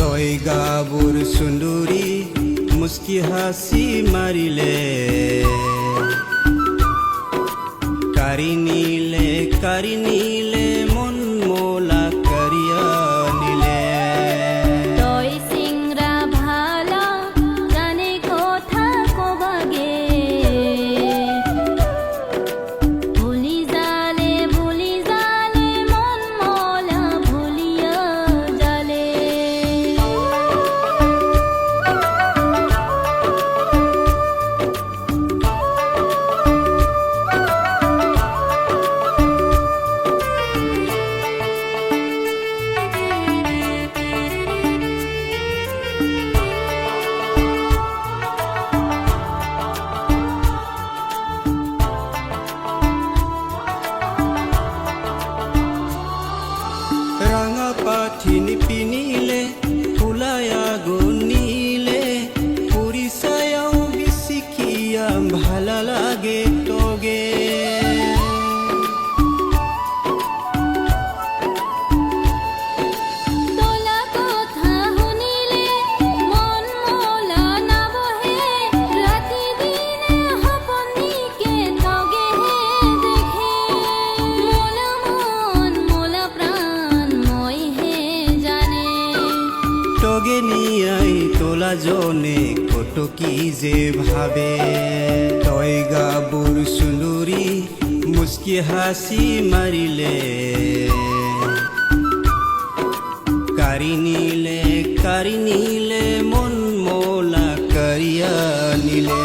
তই গাবোৰ সুন্দৰী মুস্কি হাসি মাৰিলে কাৰি নিলে মন মোলা কাৰিয়া নিলে তই চিংৰা ভালা জানে কথা কবাগে ভুলি জালে মন মোলা ভুলিয়া জালে রাঙা পাঠিনি পিনিলে ফুলায়া গনিলে পুরিসায়াও বিসিকিয়া ভালা লাগে তোগে তোলা কথা শুনিলে মন মোলা নাবহে রাতি দিনে সপনিকে তগেহে দেখে মোলা মন মোলা প্রাণ মইহে জানে তোগে নিয়াই তোলা জনে কত কি যে ভাবে তই গাবোৰ সুন্দৰী মুস্কি হাসি মাৰিলে কাৰি নিলে মন মোলা কাৰিয়া নিলে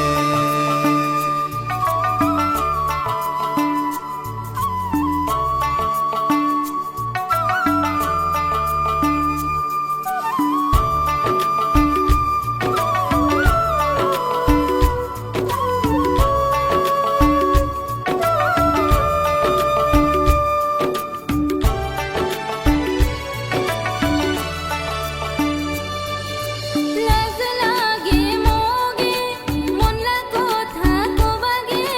লাজ লাগে মোগে মনলা কথা কবাগে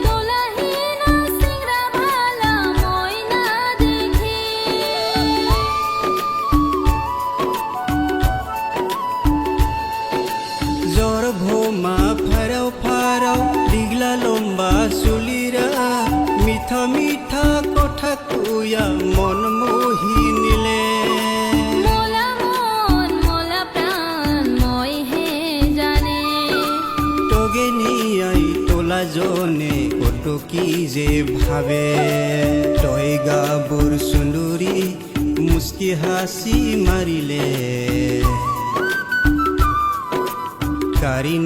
তোলাহীন চিংৰা ভালা মই না দেখি জ্বর ভোমা ফারাও দীঘলা লম্বা চুলিরা মিঠা কথা কুয়া মন মোহি নিলে মোলা মন মোলা প্রাণ মইহে জানে তোগে নিয়াই তোলা জনে কত কি যে ভাবে তই গাবোৰ সুন্দৰী মুস্কি হাসি মাৰিলে কাৰি